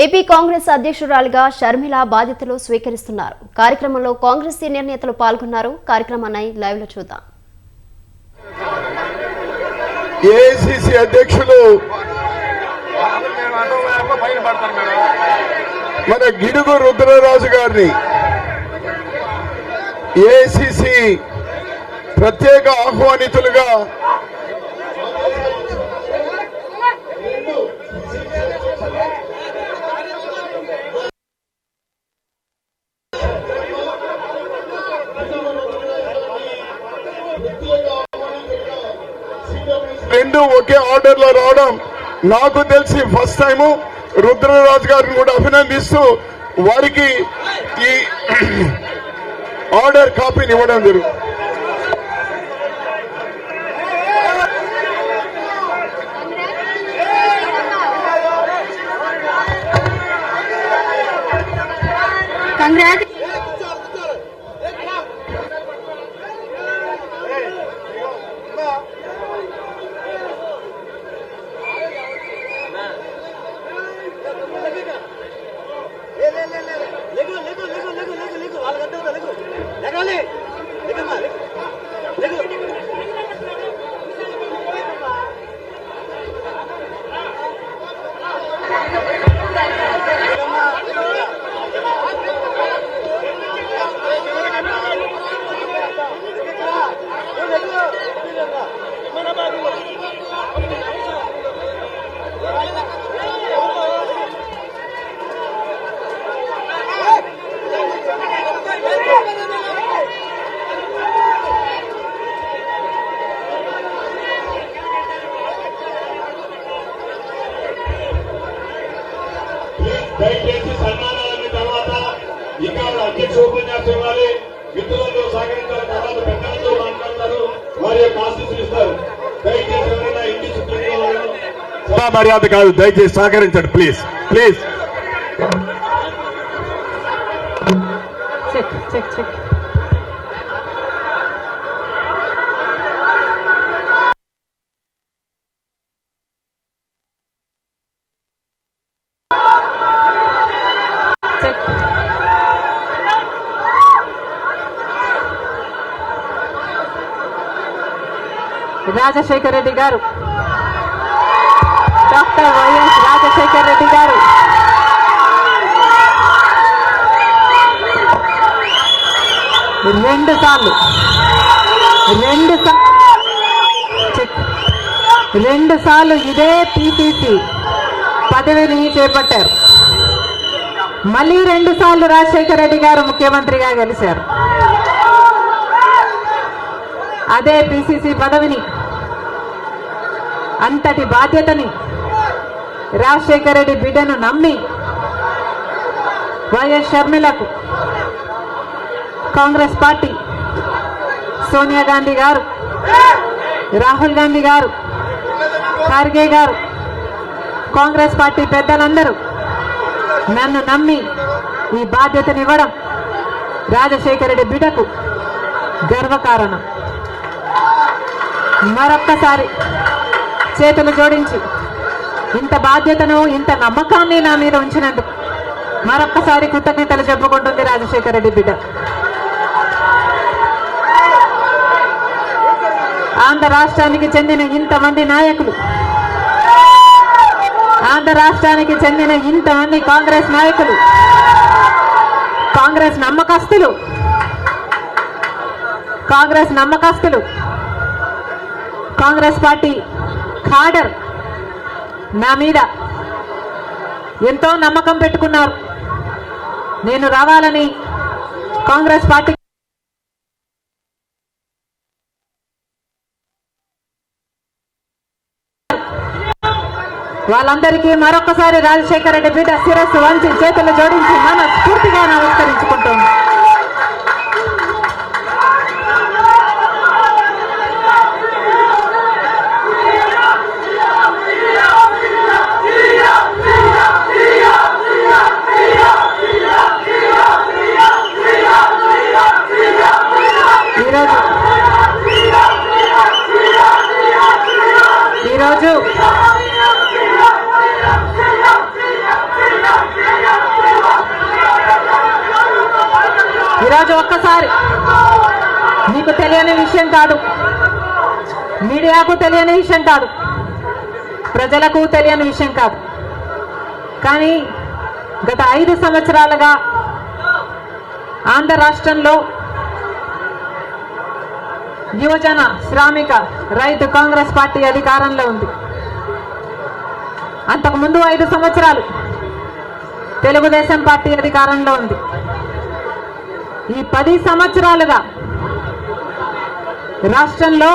AP Congress అధ్యక్షురాలిగా Sharmila బాధ్యతలు స్వీకరిస్తున్నారు. కార్యక్రమంలో Congress senior నేతలు పాల్గొన్నారు. కార్యక్రమాన్ని లైవ్ లో చూద్దాం. ఏఐసిసి అధ్యక్షులు మన గిడుగు రుద్రరాజు గారిని ఏఐసిసి ప్రత్యేక ఆహ్వానితులుగా రెండు ఒకే ఆర్డర్ లో రావడం నాకు తెలిసి ఫస్ట్ టైం. రుద్రరాజు గారిని కూడా అభినందిస్తూ వారికి ఈ ఆర్డర్ కాపీని ఇవ్వడం జరుగుతుంది. దయచేసి సన్మానాలన్న తర్వాత ఇంకా అధ్యక్ష ఉపన్యాసం ఇవ్వాలి. మిత్రులతో సహకరించాలి. తర్వాత పెద్దలతో మాట్లాడతారు, వారి యొక్క ఆశీస్సులు ఇస్తారు. దయచేసి ఎవరైనా ఇంటి చుట్టూ మర్యాద కాదు, దయచేసి సహకరించండి ప్లీజ్ ప్లీజ్. రాజశేఖర్ రెడ్డి గారు, డాక్టర్ వైఎస్ రాజశేఖర్ రెడ్డి గారు, రెండు సార్లు ఇదే పిసిసి పదవిని చేపట్టారు. మళ్ళీ 2 సార్లు రాజశేఖర్ రెడ్డి గారు ముఖ్యమంత్రిగా గెలిచారు. అదే పిసిసి పదవిని, అంతటి బాధ్యతని రాజశేఖర రెడ్డి బిడ్డను నమ్మి వైఎస్ షర్మిలకు కాంగ్రెస్ పార్టీ సోనియా గాంధీ గారు, రాహుల్ గాంధీ గారు, ఖార్గే గారు, కాంగ్రెస్ పార్టీ పెద్దలందరూ నన్ను నమ్మి ఈ బాధ్యతనివ్వడం రాజశేఖర రెడ్డి బిడ్డకు గర్వకారణం. మరొక్కసారి చేతులు జోడించి ఇంత బాధ్యతను, ఇంత నమ్మకాన్ని నా మీద ఉంచినందుకు మరొక్కసారి కృతజ్ఞతలు చెప్పుకుంటుంది రాజశేఖర రెడ్డి బిడ్డ. ఆంధ్ర రాష్ట్రానికి చెందిన ఇంతమంది నాయకులు, ఆంధ్ర రాష్ట్రానికి చెందిన ఇంతమంది కాంగ్రెస్ నాయకులు, కాంగ్రెస్ నమ్మకస్తులు, కాంగ్రెస్ పార్టీ ఖాడర్ నా మీద ఎంతో నమ్మకం పెట్టుకున్నారు. నేను రావాలని కాంగ్రెస్ పార్టీ వాళ్ళందరికీ మరొకసారి రాజశేఖర రెడ్డి బిడ్డ శిరస్సు వంచి చేతులు జోడించి మనస్ఫూర్తిగా నమస్కరించుకుంటోంది. ఈరోజు ఈరోజు ఒక్కసారి మీకు తెలియని విషయం కాదు, మీడియాకు తెలియని విషయం కాదు, ప్రజలకు తెలియని విషయం కాదు. కానీ గత 5 సంవత్సరాలుగా ఆంధ్ర రాష్ట్రంలో యువజన శ్రామిక రైతు కాంగ్రెస్ పార్టీ అధికారంలో ఉంది. అంతకుముందు 5 సంవత్సరాలు తెలుగుదేశం పార్టీ అధికారంలో ఉంది. ఈ 10 సంవత్సరాలుగా రాష్ట్రంలో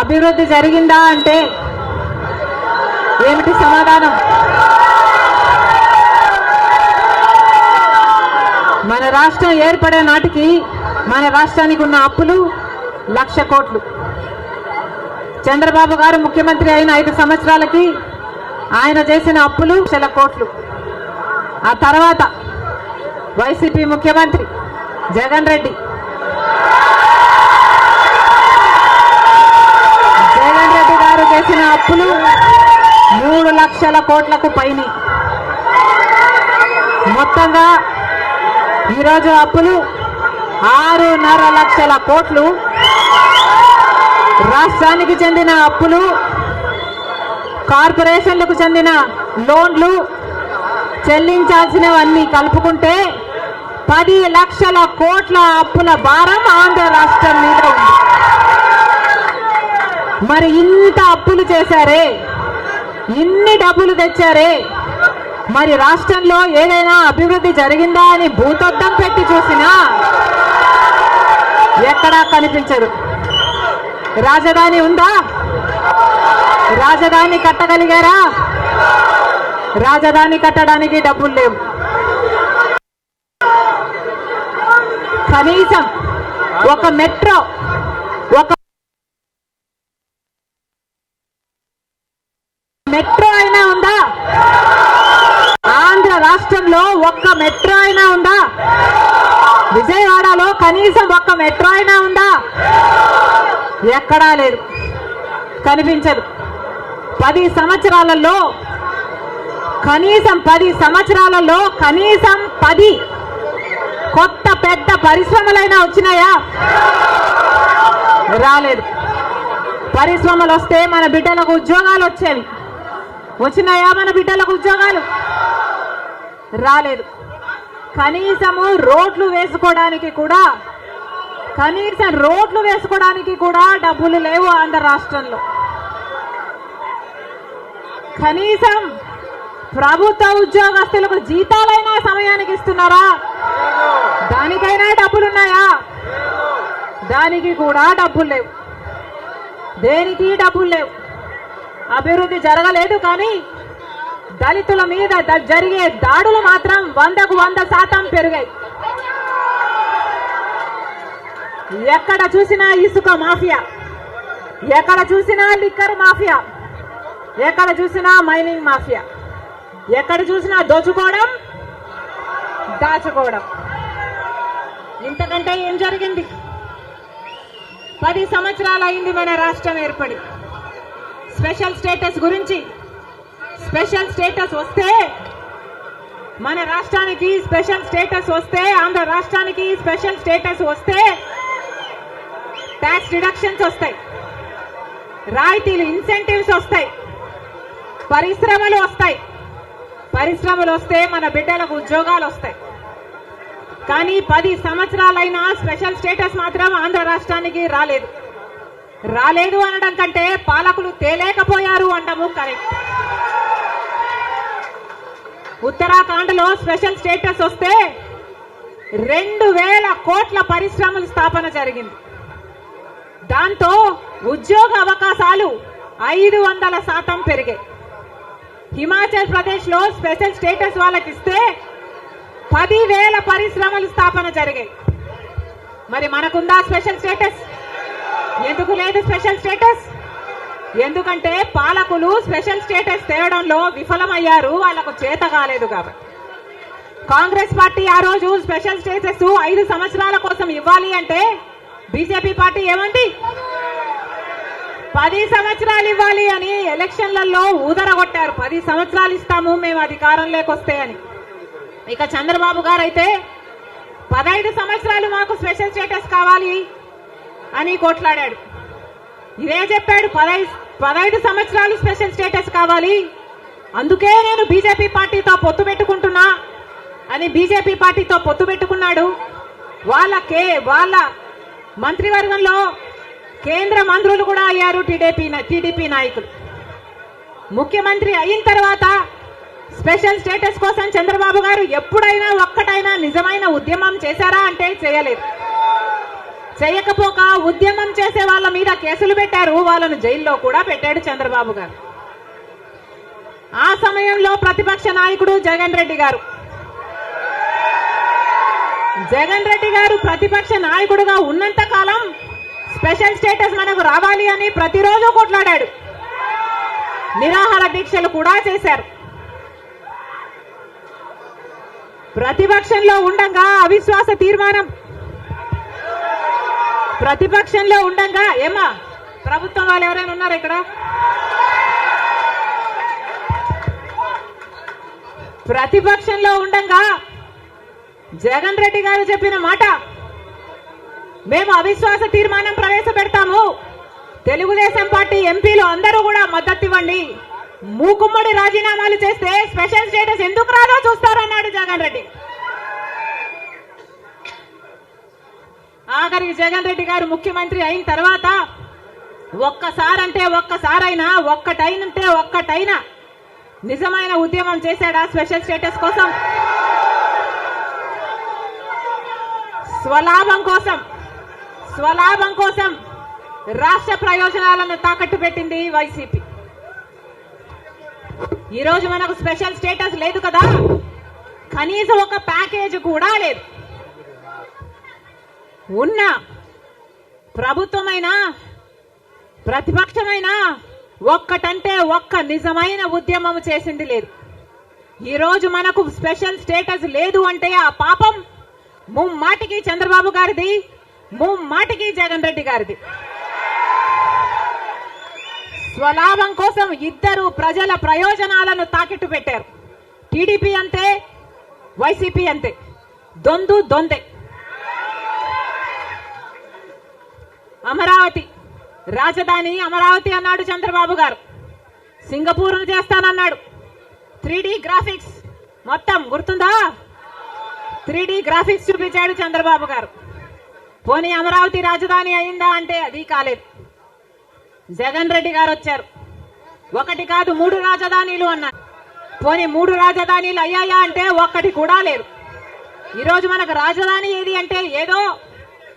అభివృద్ధి జరిగిందా అంటే ఏమిటి సమాధానం? మన రాష్ట్రం ఏర్పడే నాటికి మన రాష్ట్రానికి ఉన్న అప్పులు 1,00,000 కోట్లు. చంద్రబాబు గారు ముఖ్యమంత్రి అయిన 5 సంవత్సరాలకి ఆయన చేసిన అప్పులు 1,00,000 కోట్లు. ఆ తర్వాత వైసీపీ ముఖ్యమంత్రి జగన్ రెడ్డి గారు చేసిన అప్పులు 3,00,000 కోట్లకు పైన. మొత్తంగా ఈరోజు అప్పులు 6.5 లక్షల కోట్లు. రాష్ట్రానికి చెందిన అప్పులు, కార్పొరేషన్లకు చెందిన లోన్లు చెల్లించాల్సినవన్నీ కలుపుకుంటే 10 లక్షల కోట్ల అప్పుల భారం ఆంధ్ర రాష్ట్రం మీద ఉంది. మరి ఇంత అప్పులు చేశారే, ఇన్ని డబ్బులు తెచ్చారే, మరి రాష్ట్రంలో ఏదైనా అభివృద్ధి జరిగిందా అని భూతద్దం పెట్టి చూసినా ఎక్కడా కనిపించదు. రాజధాని ఉందా? రాజధాని కట్టగలిగారా? రాజధాని కట్టడానికి డబ్బులు లేవు. కనీసం ఒక మెట్రో అయినా ఉందా? ఆంధ్ర రాష్ట్రంలో ఒక్క మెట్రో అయినా ఉందా? విజయవాడలో కనీసం ఒక్క మెట్రో అయినా ఉందా? ఎక్కడా లేదు, కనిపించదు. 10 సంవత్సరాలలో కనీసం 10 కొత్త పెద్ద పరిశ్రమలైనా వచ్చినాయా? రాలేదు. పరిశ్రమలు వస్తే మన బిడ్డలకు ఉద్యోగాలు వచ్చేవి. వచ్చినాయా మన బిడ్డలకు ఉద్యోగాలు? రాలేదు. కనీసం రోడ్లు వేసుకోవడానికి కూడా డబ్బులు లేవు ఆంధ్ర రాష్ట్రంలో. కనీసం ప్రభుత్వ ఉద్యోగస్తులకు జీతాలైనా సమయానికి ఇస్తున్నారా? దానికైనా డబ్బులున్నాయా? దానికి కూడా డబ్బులు లేవు. దేనికి డబ్బులు లేవు. అభివృద్ధి జరగలేదు. కానీ దళితుల మీద జరిగే దాడులు మాత్రం 100కు 100% పెరిగాయి. ఎక్కడ చూసినా ఇసుక మాఫియా, ఎక్కడ చూసినా లిక్కర్ మాఫియా, ఎక్కడ చూసినా మైనింగ్ మాఫియా, ఎక్కడ చూసినా దోచుకోవడం, దాచుకోవడం. ఇంతకంటే ఏం జరిగింది? 10 సంవత్సరాలు అయింది మన రాష్ట్రం ఏర్పడి. స్పెషల్ స్టేటస్ గురించి, స్పెషల్ స్టేటస్ వస్తే మన రాష్ట్రానికి స్పెషల్ స్టేటస్ వస్తే, ఆంధ్ర రాష్ట్రానికి స్పెషల్ స్టేటస్ వస్తే ట్యాక్స్ డిడక్షన్స్ వస్తాయి, రాయితీలు, ఇన్సెంటివ్స్ వస్తాయి, పరిశ్రమలు వస్తాయి. పరిశ్రమలు వస్తే మన బిడ్డలకు ఉద్యోగాలు వస్తాయి. కానీ 10 సంవత్సరాలైనా స్పెషల్ స్టేటస్ మాత్రం ఆంధ్ర రాష్ట్రానికి రాలేదు. రాలేదు అనడం కంటే పాలకులు తేలేకపోయారు అనడము కరెక్ట్. ఉత్తరాఖండ్లో స్పెషల్ స్టేటస్ వస్తే 2,000 కోట్ల పరిశ్రమల స్థాపన జరిగింది. దాంతో ఉద్యోగ అవకాశాలు 500% పెరిగాయి. హిమాచల్ ప్రదేశ్ లో స్పెషల్ స్టేటస్ వాళ్ళకి ఇస్తే 10,000 పరిశ్రమల స్థాపన జరిగాయి. మరి మనకుందా స్పెషల్ స్టేటస్? ఎందుకు లేదు స్పెషల్ స్టేటస్? ఎందుకంటే పాలకులు స్పెషల్ స్టేటస్ తేవడంలో విఫలమయ్యారు, వాళ్ళకు చేత కాలేదు కాబట్టి. కాంగ్రెస్ పార్టీ ఆ రోజు స్పెషల్ స్టేటస్ 5 సంవత్సరాల కోసం ఇవ్వాలి అంటే బీజేపీ పార్టీ ఏమండి? 10 సంవత్సరాలు ఇవ్వాలి అని ఎలక్షన్లలో ఊదరగొట్టారు. 10 సంవత్సరాలు ఇస్తాము మేము అధికారంలోకి వస్తే అని. ఇక చంద్రబాబు గారు అయితే 15 సంవత్సరాలు మాకు స్పెషల్ స్టేటస్ కావాలి అని కొట్లాడాడు. ఇదే చెప్పాడు, 15 సంవత్సరాలు స్పెషల్ స్టేటస్ కావాలి, అందుకే నేను బీజేపీ పార్టీతో పొత్తు పెట్టుకుంటున్నా అని బీజేపీ పార్టీతో పొత్తు పెట్టుకున్నాడు. వాళ్ళ మంత్రివర్గంలో కేంద్ర మంత్రులు కూడా అయ్యారు టీడీపీ నాయకులు. ముఖ్యమంత్రి అయిన తర్వాత స్పెషల్ స్టేటస్ కోసం చంద్రబాబు గారు ఎప్పుడైనా ఒక్కటైనా నిజమైన ఉద్యమం చేశారా అంటే చేయలేదు. చేయకపోక ఉద్యమం చేసే వాళ్ళ మీద కేసులు పెట్టారు, వాళ్ళను జైల్లో కూడా పెట్టాడు చంద్రబాబు గారు. ఆ సమయంలో ప్రతిపక్ష నాయకుడు జగన్ రెడ్డి గారు ప్రతిపక్ష నాయకుడుగా ఉన్నంత కాలం స్పెషల్ స్టేటస్ మనకు రావాలి అని ప్రతిరోజు కొట్లాడాడు. నిరాహార దీక్షలు కూడా చేశారు. ప్రతిపక్షంలో ఉండగా అవిశ్వాస తీర్మానం ఏమా ప్రభుత్వం వాళ్ళు ఎవరైనా ఉన్నారు ఇక్కడ? ప్రతిపక్షంలో ఉండగా జగన్ రెడ్డి గారు చెప్పిన మాట, మేము అవిశ్వాస తీర్మానం ప్రవేశపెడతాము, తెలుగుదేశం పార్టీ ఎంపీలు అందరూ కూడా మద్దతు ఇవ్వండి, మూకుమ్మడి రాజీనామాలు చేస్తే స్పెషల్ స్టేటస్ ఎందుకు రాదో చూస్తారన్నాడు జగన్ రెడ్డి. ఆఖరికి జగన్ రెడ్డి గారు ముఖ్యమంత్రి అయిన తర్వాత ఒక్కటైనా నిజమైన ఉద్యమం చేశాడా స్పెషల్ స్టేటస్ కోసం? స్వలాభం కోసం రాష్ట్ర ప్రయోజనాలను తాకట్టు పెట్టింది వైసీపీ. ఈ రోజు మనకు స్పెషల్ స్టేటస్ లేదు కదా, కనీసం ఒక ప్యాకేజ్ కూడా లేదు. ఉన్న ప్రభుత్వమైనా ప్రతిపక్షమైనా ఒక్కటంటే ఒక్క నిజమైన ఉద్యమం చేసింది లేదు. ఈ రోజు మనకు స్పెషల్ స్టేటస్ లేదు అంటే ఆ పాపం ముమ్మాటికి చంద్రబాబు గారిది, ముమ్మాటికి జగన్ రెడ్డి గారిది. స్వలాభం కోసం ఇద్దరు ప్రజల ప్రయోజనాలను తాకట్టు పెట్టారు. టీడీపీ అంతే, వైసీపీ అంతే, దొందే. అమరావతి రాజధాని అమరావతి అన్నాడు చంద్రబాబు గారు, సింగపూర్ను చేస్తానన్నాడు. 3D గ్రాఫిక్స్ మొత్తం గుర్తుందా? 3D గ్రాఫిక్స్ చూపించాడు చంద్రబాబు గారు. పోనీ అమరావతి రాజధాని అయిందా అంటే అది కాలేదు. జగన్ రెడ్డి గారు వచ్చారు, 1 కాదు 3 రాజధానిలు అన్నారు. పోనీ 3 రాజధానిలు అయ్యాయా అంటే ఒక్కటి కూడా లేదు. ఈరోజు మనకు రాజధాని ఏది అంటే ఏదో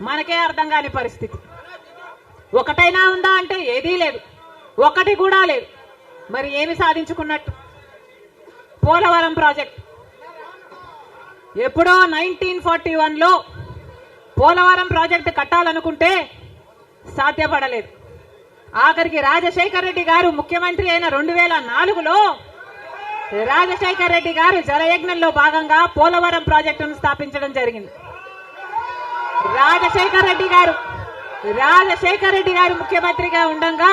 మనకే అర్థం కాని పరిస్థితి. ఒకటైనా ఉందా అంటే ఏదీ లేదు, ఒక్కటి కూడా లేదు. మరి ఏమి సాధించుకున్నట్టు? పోలవరం ప్రాజెక్ట్ ఎప్పుడో 1941లో పోలవరం ప్రాజెక్టు కట్టాలనుకుంటే సాధ్యపడలేదు. ఆఖరికి రాజశేఖర్ రెడ్డి గారు ముఖ్యమంత్రి అయిన 2004లో రాజశేఖర్ రెడ్డి గారు జలయజ్ఞంలో భాగంగా పోలవరం ప్రాజెక్టును స్థాపించడం జరిగింది. రాజశేఖర్ రెడ్డి గారు ముఖ్యమంత్రిగా ఉండగా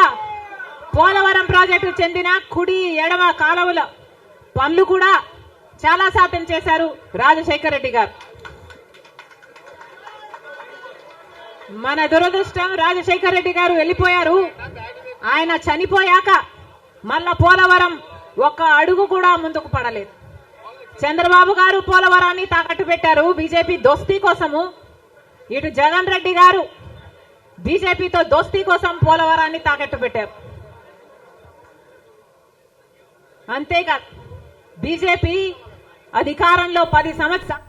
పోలవరం ప్రాజెక్టు చెందిన కుడి ఎడమ కాలువల పనులు కూడా చాలా శాతం చేశారు రాజశేఖర్ రెడ్డి గారు. మన దురదృష్టం రాజశేఖర్ రెడ్డి గారు వెళ్ళిపోయారు. ఆయన చనిపోయాక మళ్ళా పోలవరం ఒక్క అడుగు కూడా ముందుకు పడలేదు. చంద్రబాబు గారు పోలవరాన్ని తాకట్టు పెట్టారు బీజేపీ దోస్తీ కోసము. ఇటు జగన్ రెడ్డి గారు బీజేపీతో దోస్తీ కోసం పోలవరాన్ని తాకట్టు పెట్టారు. అంతేకాదు బీజేపీ అధికారంలో 10 సంవత్సరాలు